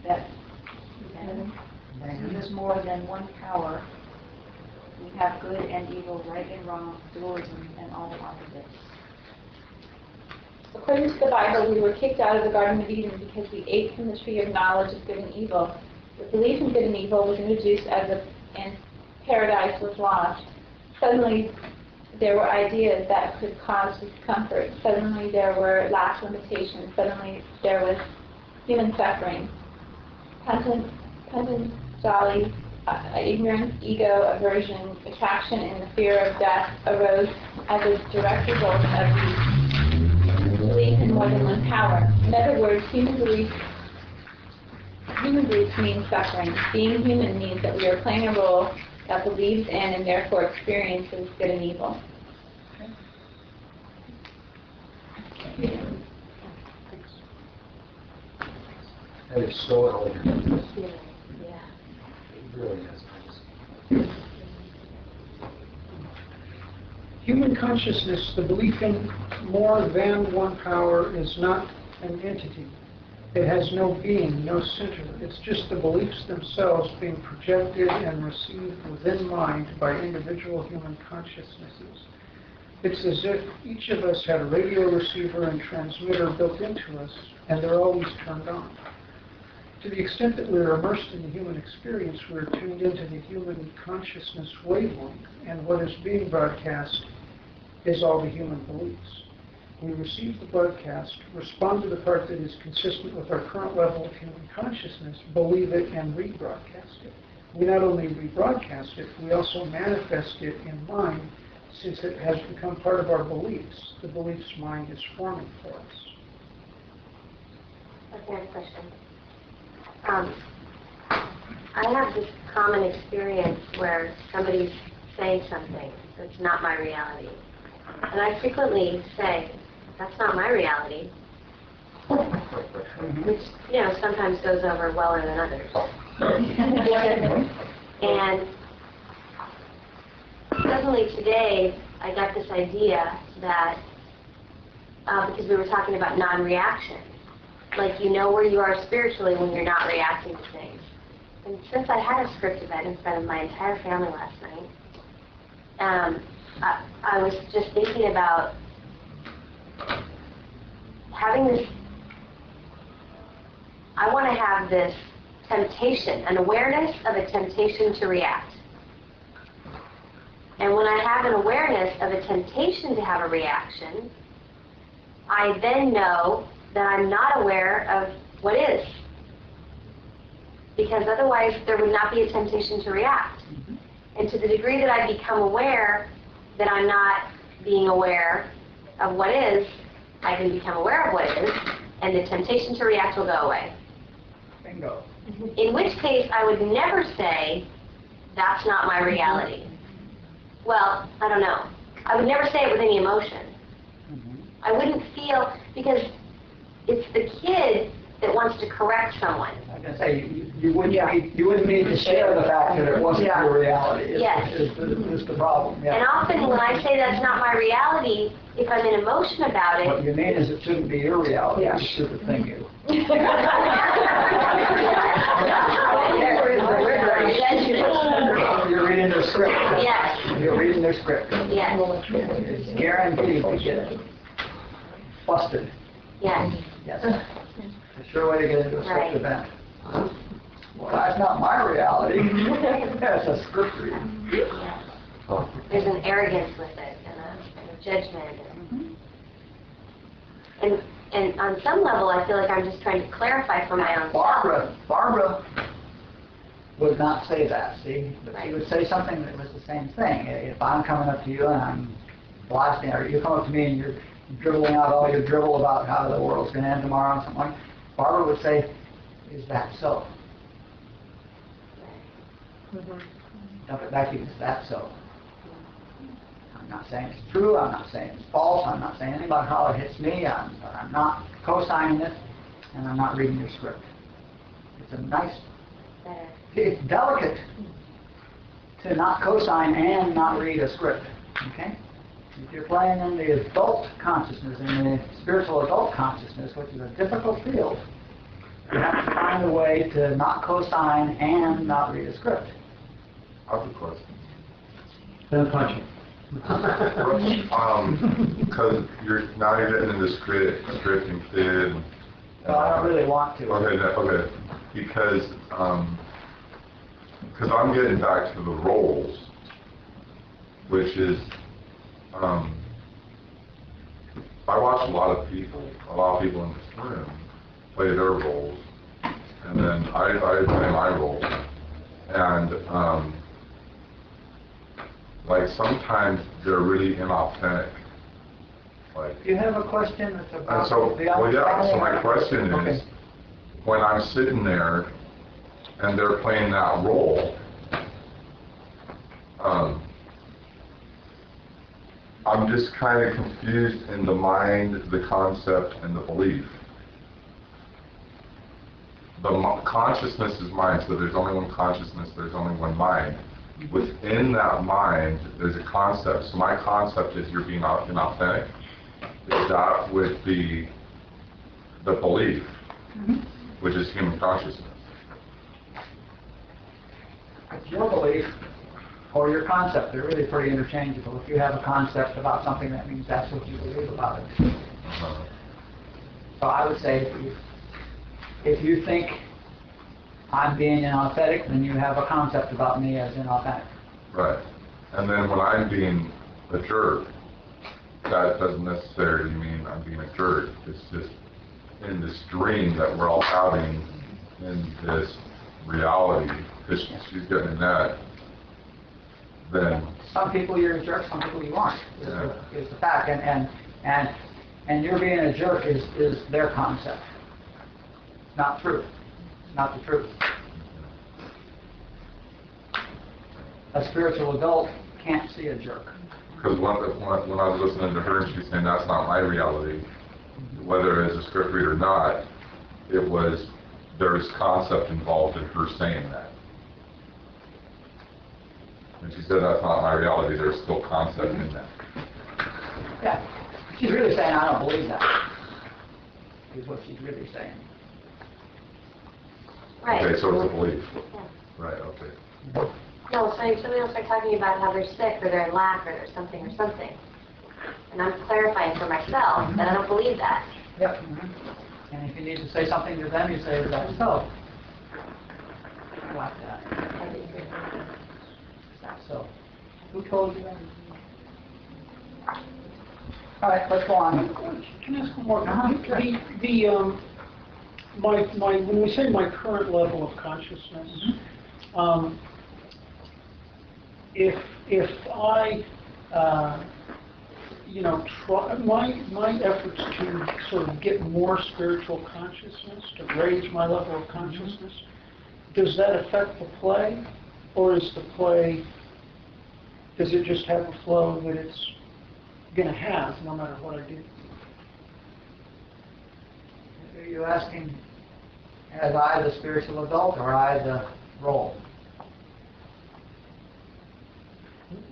than one power, we have good and evil, right and wrong, dualism, and all the opposites. According to the Bible, we were kicked out of the Garden of Eden because we ate from the tree of knowledge of good and evil. The belief in good and evil was introduced and paradise was lost. Suddenly, there were ideas that could cause discomfort. Suddenly, there were lack limitations. Suddenly, there was human suffering. Patanjali, ignorance, ego, aversion, attraction, and the fear of death arose as a direct result of the belief in more than one power. In other words, human beliefs mean suffering. Being human means that we are playing a role that believes in and therefore experiences good and evil. That is so elegant. Yeah. It really is. Human consciousness, the belief in more than one power, is not an entity. It has no being, no center. It's just the beliefs themselves being projected and received within mind by individual human consciousnesses. It's as if each of us had a radio receiver and transmitter built into us, and they're always turned on. To the extent that we're immersed in the human experience, we're tuned into the human consciousness wavelength, and what is being broadcast is all the human beliefs. We receive the broadcast, respond to the part that is consistent with our current level of human consciousness, believe it, and rebroadcast it. We not only rebroadcast it, we also manifest it in mind, since it has become part of our beliefs. The beliefs mind is forming for us. Okay, question. I have this common experience where somebody's saying something that's not my reality. And I frequently say, that's not my reality, which, sometimes goes over weller than others. And suddenly today, I got this idea that, because we were talking about non-reaction, like you know where you are spiritually when you're not reacting to things. And since I had a script event in front of my entire family last night, I was just thinking about having this, I want to have this temptation, an awareness of a temptation to react. And when I have an awareness of a temptation to have a reaction, I then know that I'm not aware of what is. Because otherwise there would not be a temptation to react. And to the degree that I become aware that I'm not being aware of what is, I can become aware of what is, and the temptation to react will go away. Bingo. In which case, I would never say, that's not my reality. Well, I don't know. I would never say it with any emotion. I wouldn't feel, because it's the kid that wants to correct someone. I was going to say, you wouldn't need to share the fact that it wasn't your reality. Yes. Is the problem. Yeah. And often when I say that's not my reality, if I'm in emotion about it... What you mean is it shouldn't be your reality. Yeah. You stupid thing, you. You're reading their script. Yes. You're reading their script. Yes. It's guaranteed to get busted. Yes. Yes. It's a sure way to get into a script Right. event. Well, that's not my reality. That's a script reading. There's an arrogance with it and a judgment. And on some level, I feel like I'm just trying to clarify for my own self. Barbara would not say that, see? But she would say something that was the same thing. If I'm coming up to you and I'm blasting, or you come up to me and you're dribbling out all your dribble about how the world's going to end tomorrow and something like that, Barbara would say, is that so? Dump it back to you, is that so? I'm not saying it's true, I'm not saying it's false, I'm not saying anything about how it hits me, I'm not co-signing it, and I'm not reading your script. It's a nice, it's delicate to not co-sign and not read a script, okay? If you're playing in the adult consciousness, in the spiritual adult consciousness, which is a difficult field, you have to find a way to not co-sign and not read a script. I have a question. Then punch him. Because now you're getting into scripting kid. Well, I don't really want to. Okay. Because I'm getting back to the roles, which is, I watch a lot of people in this room play their roles, and then I play my role, and like sometimes they're really inauthentic. Like, Do you have a question that's about so my question Okay. is, when I'm sitting there and they're playing that role, I'm just kind of confused in the mind, the concept, and the belief. Consciousness is mind, so there's only one consciousness, there's only one mind. Within that mind, there's a concept. So my concept is you're being inauthentic. Is that with the belief, which is human consciousness? It's your belief or your concept. They're really pretty interchangeable. If you have a concept about something, that means that's what you believe about it. So I would say if you think I'm being inauthentic, then you have a concept about me as inauthentic. Right. And then when I'm being a jerk, that doesn't necessarily mean I'm being a jerk. It's just in this dream that we're all having in this reality, because she's getting that, then... Some people you're a jerk, some people you aren't, is the fact. And you're being a jerk is their concept. It's not true. It's not the truth. A spiritual adult can't see a jerk. Because when I was listening to her and she's saying that's not my reality, whether as a script reader or not, there was concept involved in her saying that. When she said that's not my reality, there's still concept in that. Yeah. She's really saying I don't believe that, is what she's really saying. Right. Okay, so it's a belief. Yeah. Right, okay. No, so somebody will start talking about how they're sick or they're in lack or there's something or something. And I'm clarifying for myself that I don't believe that. Yep. And if you need to say something to them, you say that's so. I like that. That's so. Who told you that? All right, let's go on. Can I ask one more? When we say my current level of consciousness, if I, try my efforts to sort of get more spiritual consciousness, to raise my level of consciousness, does that affect the play, or is the play, does it just have a flow that it's going to have no matter what I do? Are you asking, as I the spiritual adult or I the role?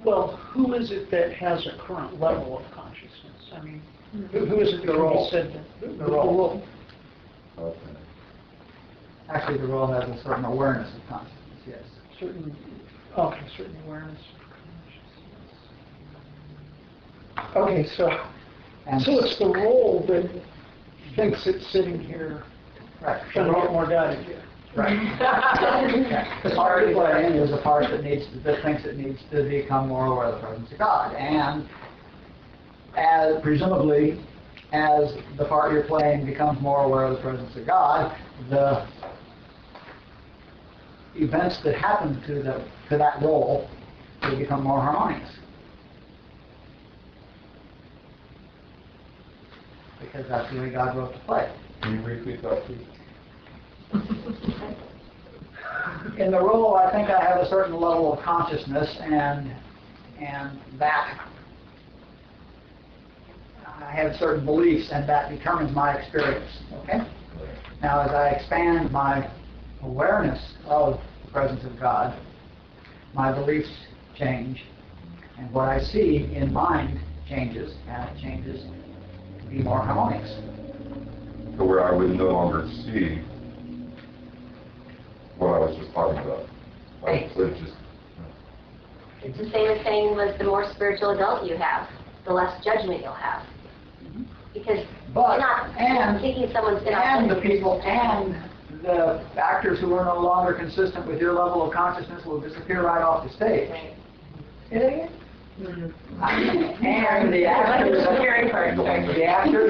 Well, who is it that has a current level of consciousness? I mean, who is it that can be said that? The role. Okay. Actually, the role has a certain awareness of consciousness, yes. Certain awareness of consciousness. Okay, so it's the role that thinks it's sitting here trying to get more data here. Right. The part you're playing is a part that thinks it needs to become more aware of the presence of God. And presumably, as the part you're playing becomes more aware of the presence of God, the events that happen to that role will become more harmonious. Because that's the way God wrote the play. Can you repeat that, please? In the role, I think I have a certain level of consciousness, and that I have certain beliefs, and that determines my experience. Okay. Now, as I expand my awareness of the presence of God, my beliefs change, and what I see in mind changes, and it changes to be more harmonious. To where I would no longer see what I was just talking about. Right. So it's just, It's the same as saying with the more spiritual adult you have, the less judgment you'll have. Because you're not thinking someone's and the people and the actors who are no longer consistent with your level of consciousness will disappear right off the stage. Right. Say that again? And the actors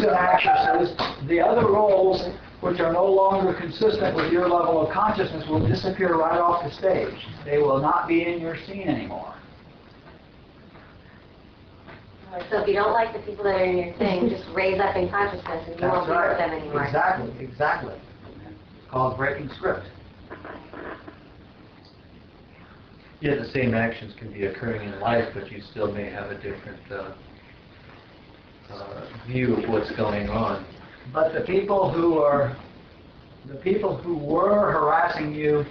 and actresses, the other roles which are no longer consistent with your level of consciousness will disappear right off the stage. They will not be in your scene anymore. So if you don't like the people that are in your thing, just raise up in consciousness and you won't be with them anymore. Exactly. It's called breaking script. Yet the same actions can be occurring in life, but you still may have a different view of what's going on. But the people who were harassing you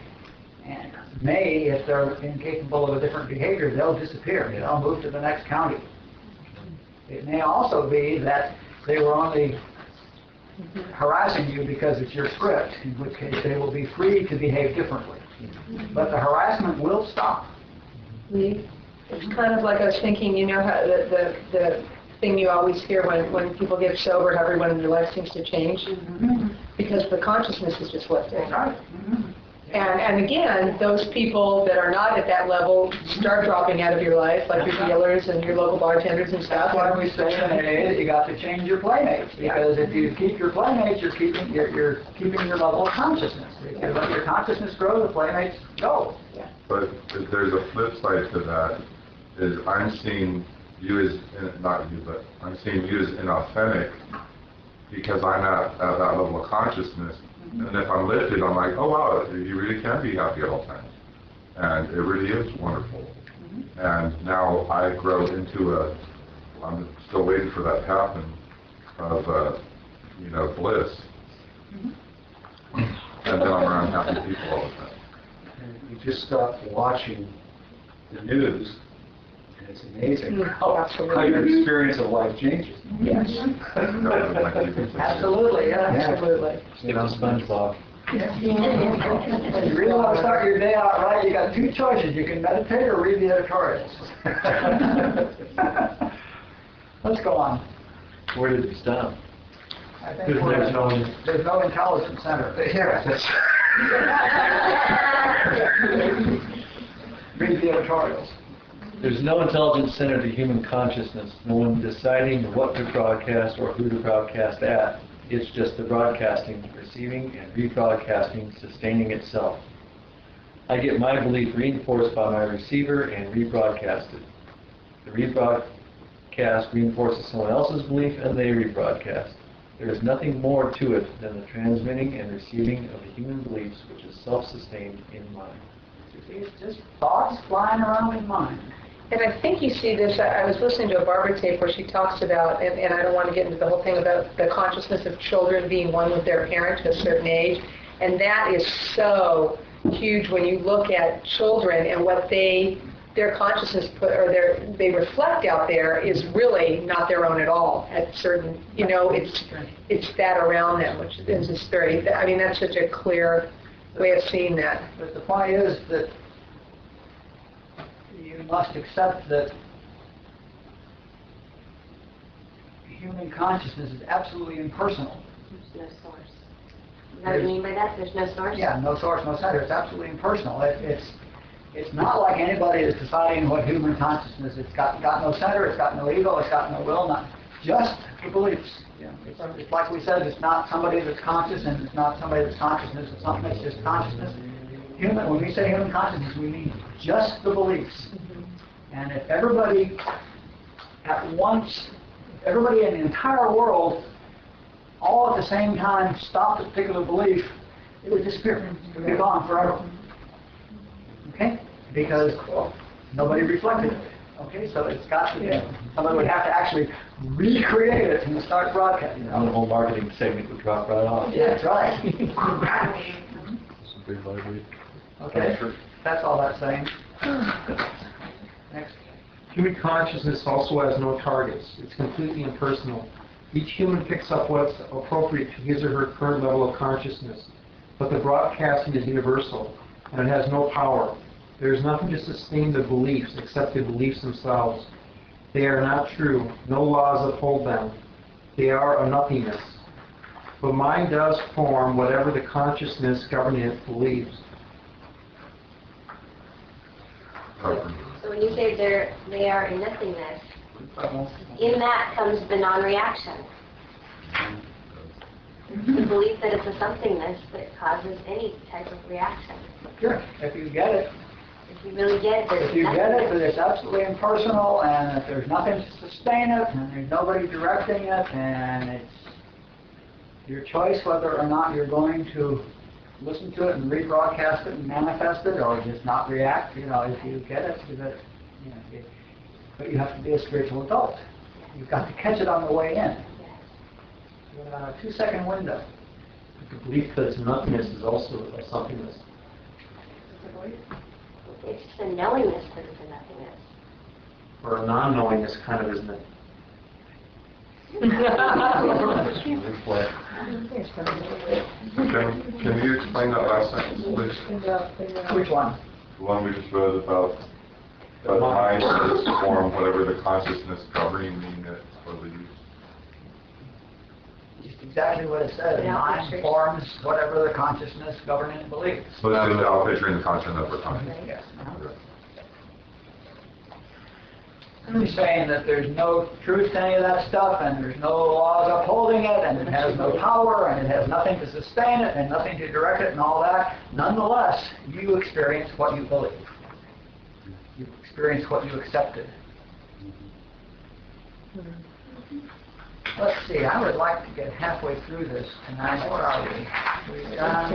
and may, if they're incapable of a different behavior, they'll disappear. They'll move to the next county. It may also be that they were only harassing you because it's your script, in which case they will be free to behave differently. But the harassment will stop. It's kind of like I was thinking, you know, how the thing you always hear when people get sober, everyone in their life seems to change because the consciousness is just lifted. Right. And again, those people that are not at that level start dropping out of your life, like your dealers and your local bartenders and stuff. That's why we say in AA that you got to change your playmates, because if you keep your playmates, you're keeping your level of consciousness. If you let your consciousness grow, the playmates go. But there's a flip side to that, is I'm seeing you as, not you, but I'm seeing you as inauthentic because I'm at that level of consciousness. And if I'm lifted, I'm like, oh wow, you really can be happy at all times. And it really is wonderful. And now I grow into I'm still waiting for that to happen, of, bliss. And then I'm around happy people all the time. And you just stop watching the news, and it's amazing how your experience of life changes. Yes. Absolutely, absolutely. Get on SpongeBob. If you really want to start your day out right, you got two choices. You can meditate or read the editorials. Let's go on. Where did it stop? I think there's no intelligence center. Read the editorials. There's no intelligence center to human consciousness, no one deciding what to broadcast or who to broadcast at. It's just the broadcasting, receiving, and rebroadcasting, sustaining itself. I get my belief reinforced by my receiver and rebroadcasted. The rebroadcast reinforces someone else's belief, and they rebroadcast. There is nothing more to it than the transmitting and receiving of the human beliefs, which is self-sustained in mind. It's just thoughts flying around in mind. And I think you see this, I was listening to a Barbara tape where she talks about, and I don't want to get into the whole thing about the consciousness of children being one with their parent to a certain age, and that is so huge when you look at children and what their consciousness they reflect out there is really not their own at all at certain, it's that around them, which is just very, I mean, that's such a clear way of seeing that. But the point is that you must accept that human consciousness is absolutely impersonal. There's no source. You know what you mean by that? There's no source? Yeah, no source, no center. It's absolutely impersonal. It's not like anybody is deciding what human consciousness is. It's got no center, it's got no ego, it's got no will, not just beliefs. It's like we said, it's not somebody that's conscious, and it's not somebody that's consciousness, it's something that's just consciousness. When we say human consciousness, we mean just the beliefs. And if everybody everybody in the entire world, all at the same time, stopped a particular belief, it would disappear. It would be gone forever. Okay? Because nobody reflected it. Okay, so it's got to be, somebody would have to actually recreate it and start broadcasting. The whole marketing segment would drop right off. Yeah, that's right. It's a big library. Okay, that's all that's saying. Next. Human consciousness also has no targets. It's completely impersonal. Each human picks up what's appropriate to his or her current level of consciousness. But the broadcasting is universal, and it has no power. There is nothing to sustain the beliefs except the beliefs themselves. They are not true. No laws uphold them. They are a nothingness. But mind does form whatever the consciousness governing it believes. So when you say they are a nothingness, in that comes the non-reaction. The belief that it's a somethingness that causes any type of reaction. Sure, if you get it. If you really get it, there's If you nothing. get it, that it's absolutely impersonal, and if there's nothing to sustain it, and there's nobody directing it, and it's your choice whether or not you're going to listen to it and rebroadcast it and manifest it, or just not react. You know, if you get it, you get it. You know, but you have to be a spiritual adult. You've got to catch it on the way in. A 2-second window. The belief that it's nothingness is also a somethingness. It's the knowingness that is a nothingness. Or a non-knowingness kind of, isn't it? Can you explain that last sentence, please? Which one? The one we just read about the mind is form, whatever the consciousness governing it or the use. Just exactly what it says. Mind forms whatever the consciousness governing beliefs. So that's just our picturing the content of our consciousness. Yes. I'm saying that there's no truth to any of that stuff, and there's no laws upholding it, and it has no power, and it has nothing to sustain it, and nothing to direct it, and all that. Nonetheless, you experience what you believe. You experience what you accepted. Let's see, I would like to get halfway through this tonight. Where are we? We've done,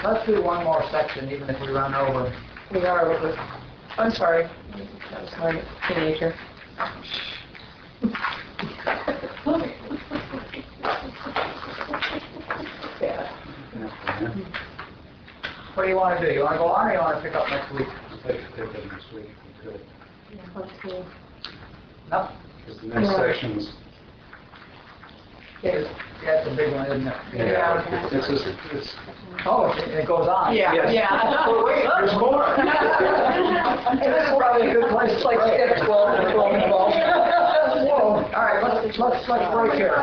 let's do one more section, even if we run over. We are over. I'm sorry. That was my teenager. Yeah. What do you want to do? You want to go on, or you want to pick up next week? Pick it next week, if we could. Yeah, let's do. No? Because the next section's, Yeah, it's a big one, isn't it? Yeah. it's just, it's, Oh, it goes on. Yeah, Yes. yeah. Oh, wait, there's more. This is probably a good place to Like break. six, 12, 12, 12. Whoa, all right, let's break here.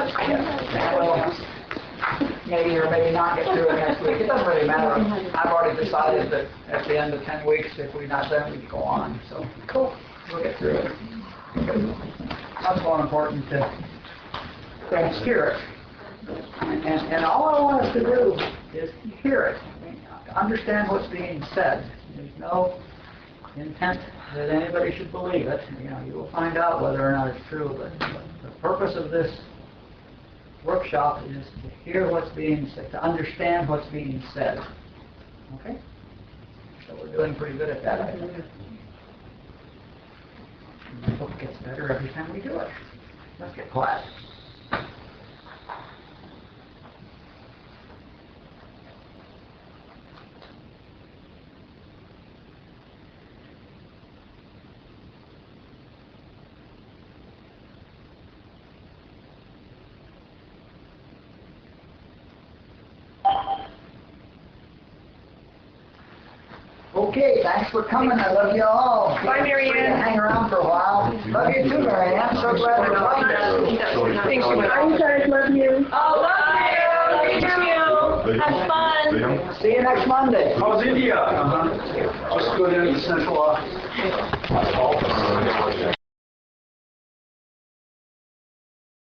We'll maybe or maybe not get through it next week. It doesn't really matter. I've already decided that at the end of 10 weeks, if we're not done, we can go on. So, cool, we'll get through it. That's more important to hear it. And all I want us to do is hear it, understand what's being said. There's no intent that anybody should believe it. You know, you will find out whether or not it's true. But the purpose of this workshop is to hear what's being said, to understand what's being said. Okay? So we're doing pretty good at that, I think. And I hope it gets better every time we do it. Let's get quiet. Okay, thanks for coming. I love you all. Bye, Mary Ann. Hang around for a while. Love you too, Mary Ann. So glad you're like Thanks so much. I guys love you. Oh, love you. Me too. Have fun. See you next Monday. how's India? Just go down to the central office.